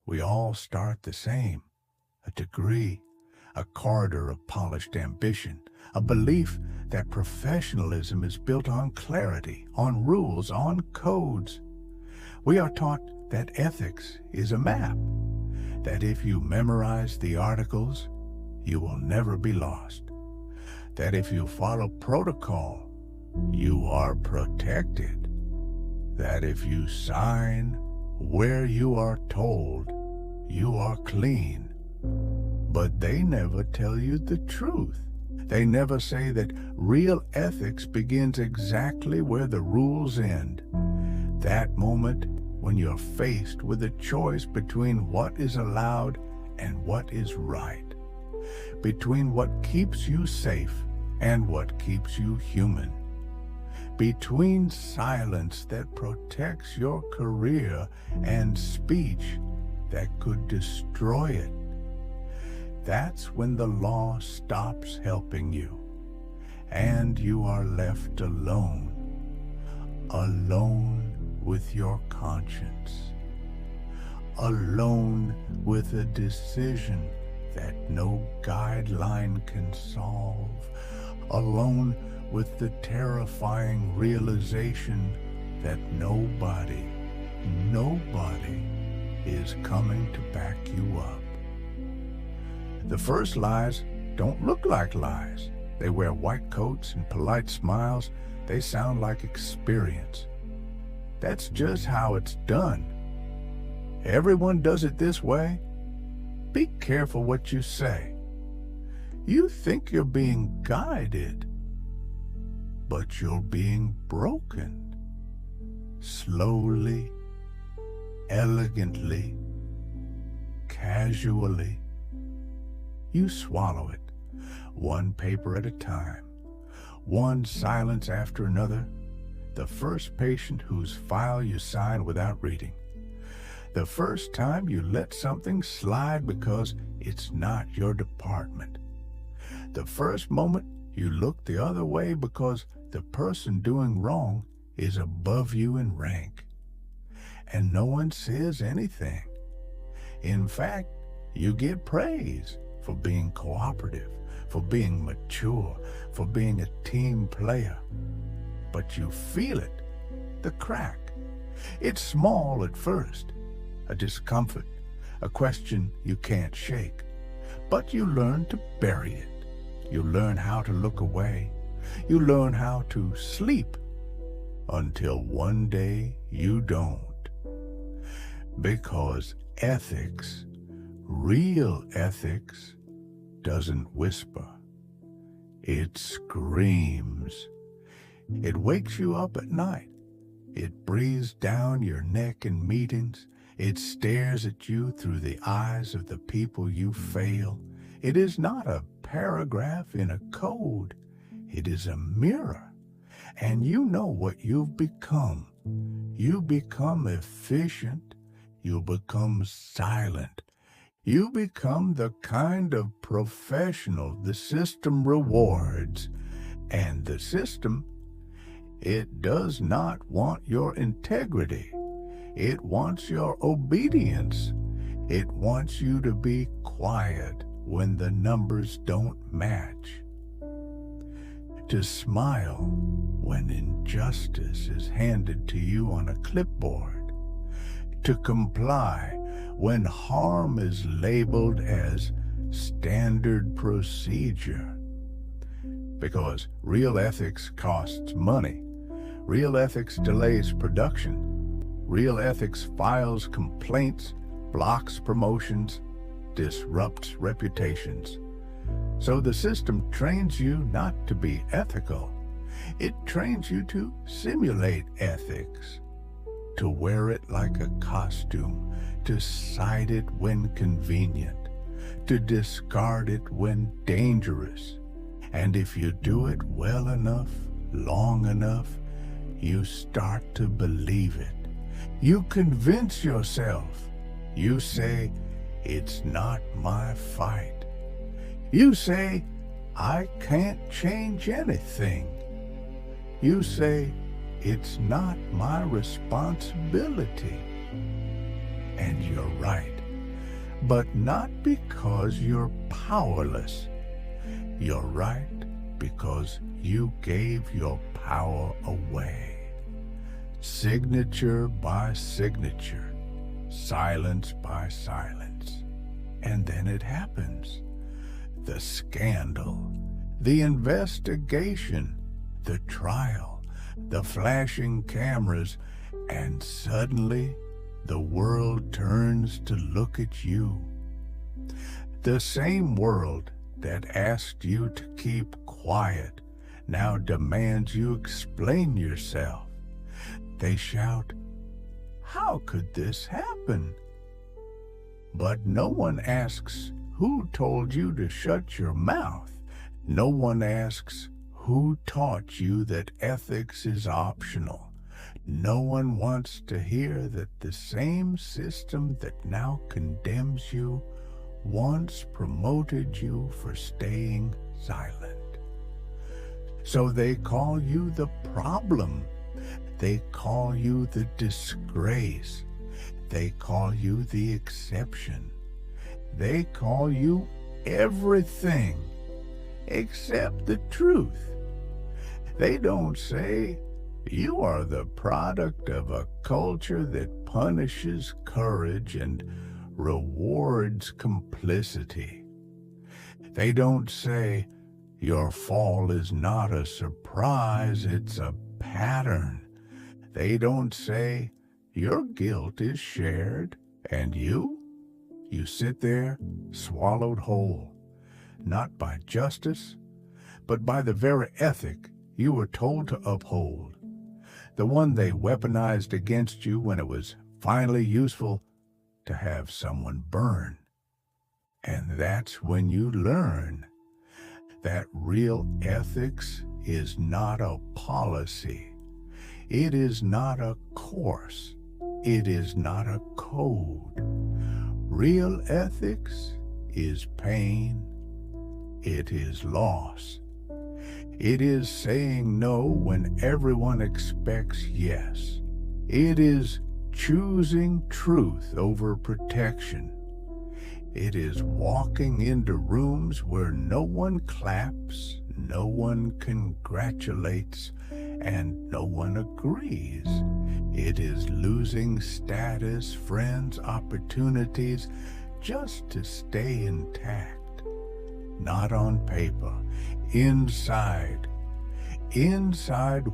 We all start the same, a degree, a corridor of polished ambition, a belief that professionalism is built on clarity, on rules, on codes. We are taught that ethics is a map, that if you memorize the articles, you will never be lost, that if you follow protocol, you are protected, that if you sign where you are told, you are clean. But they never tell you the truth. They never say that real ethics begins exactly where the rules end. That moment when you're faced with a choice between what is allowed and what is right, between what keeps you safe and what keeps you human, between silence that protects your career and speech that could destroy it. That's when the law stops helping you, and you are left alone, alone with your conscience, alone with a decision that no guideline can solve, alone with the terrifying realization that nobody is coming to back you up. The first lies don't look like lies. They wear white coats and polite smiles. They sound like experience. That's just how it's done. Everyone does it this way. Be careful what you say. You think you're being guided, but you're being broken. Slowly, elegantly, casually. You swallow it, one paper at a time, one silence after another, the first patient whose file you sign without reading, the first time you let something slide because it's not your department, the first moment you look the other way because the person doing wrong is above you in rank, and no one says anything. In fact, you get praise for being cooperative, for being mature, for being a team player. But you feel it, the crack. It's small at first, a discomfort, a question you can't shake. But you learn to bury it. You learn how to look away. You learn how to sleep until one day you don't. Because ethics, real ethics, doesn't whisper. It screams. It wakes you up at night. It breathes down your neck in meetings. It stares at you through the eyes of the people you fail. It is not a paragraph in a code. It is a mirror. And you know what you've become. You become efficient. You become silent. You become the kind of professional the system rewards. And the system, it does not want your integrity. It wants your obedience. It wants you to be quiet when the numbers don't match. To smile when injustice is handed to you on a clipboard. To comply when harm is labeled as standard procedure. Because real ethics costs money. Real ethics delays production. Real ethics files complaints, blocks promotions, disrupts reputations. So the system trains you not to be ethical. It trains you to simulate ethics, to wear it like a costume, to cite it when convenient, to discard it when dangerous. And if you do it well enough, long enough, you start to believe it. You convince yourself. You say, it's not my fight. You say, I can't change anything. You say, it's not my responsibility. And you're right. but not because you're powerless. You're right because you gave your power away. Signature by signature, silence by silence. And then it happens. The scandal, the investigation, the trial, the flashing cameras, and suddenly the world turns to look at you. The same world that asked you to keep quiet now demands you explain yourself. They shout, "How could this happen?" But no one asks, who told you to shut your mouth? No one asks, who taught you that ethics is optional? No one wants to hear that the same system that now condemns you once promoted you for staying silent. So they call you the problem. They call you the disgrace. They call you the exception. They call you everything except the truth. They don't say, "You are the product of a culture that punishes courage and rewards complicity." They don't say, "Your fall is not a surprise, it's a pattern." They don't say, "Your guilt is shared, and you sit there swallowed whole, not by justice, but by the very ethic you were told to uphold, the one they weaponized against you when it was finally useful to have someone burn." And that's when you learn that real ethics is not a policy. It is not a course. It is not a code. Real ethics is pain. It is loss. It is saying no when everyone expects yes. It is choosing truth over protection. It is walking into rooms where no one claps, no one congratulates, and no one agrees. It is losing status, friends, opportunities, just to stay intact. Not on paper, inside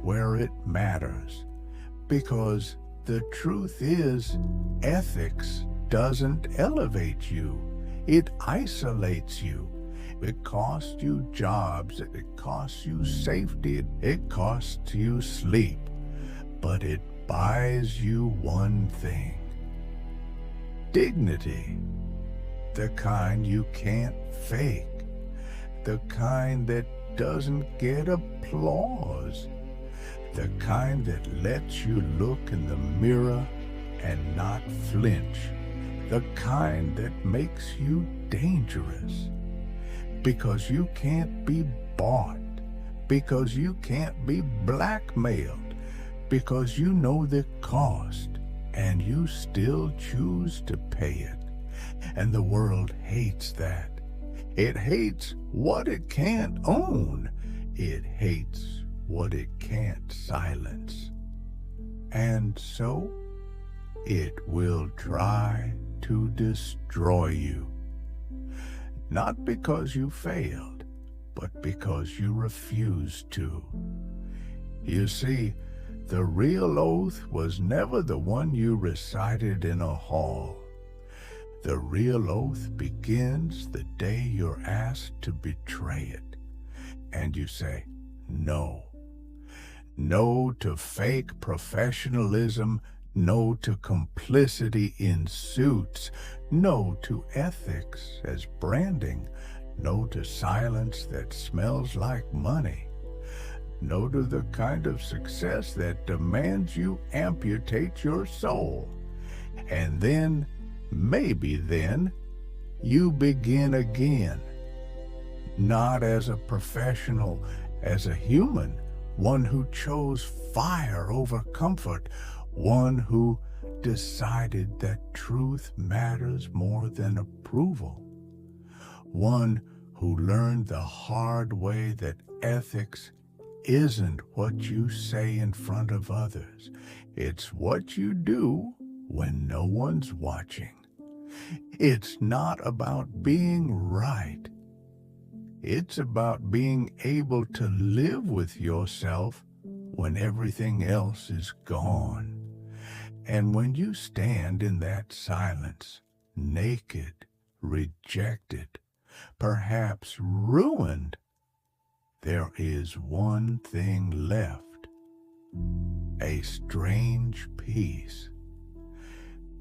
where it matters. Because the truth is, ethics doesn't elevate you. It isolates you. It costs you jobs, it costs you safety, it costs you sleep. But it buys you one thing: dignity. The kind you can't fake. The kind that doesn't get applause. The kind that lets you look in the mirror and not flinch. The kind that makes you dangerous. Because you can't be bought. Because you can't be blackmailed. Because you know the cost and you still choose to pay it. And the world hates that. It hates what it can't own. It hates what it can't silence. And so it will try to destroy you. Not because you failed, but because you refused to. You see, the real oath was never the one you recited in a hall. The real oath begins the day you're asked to betray it, and you say, no. No to fake professionalism, no to complicity in suits, no to ethics as branding, no to silence that smells like money, no to the kind of success that demands you amputate your soul. And then, maybe then, you begin again, not as a professional, as a human, one who chose fire over comfort, one who decided that truth matters more than approval. One who learned the hard way that ethics isn't what you say in front of others. It's what you do when no one's watching. It's not about being right. It's about being able to live with yourself when everything else is gone. And when you stand in that silence, naked, rejected, perhaps ruined, there is one thing left, a strange peace.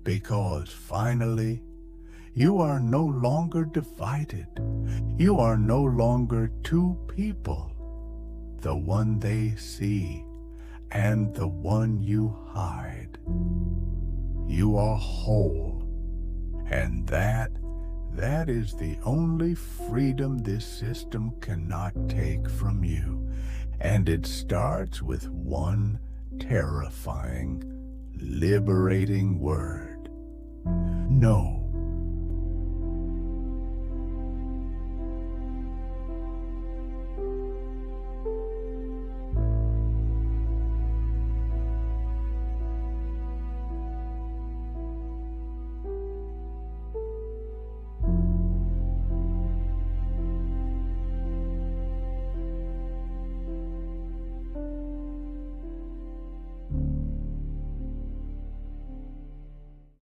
Because finally, you are no longer divided. You are no longer two people, the one they see and the one you hide. You are whole, and that is the only freedom this system cannot take from you. And it starts with one terrifying, liberating word. No.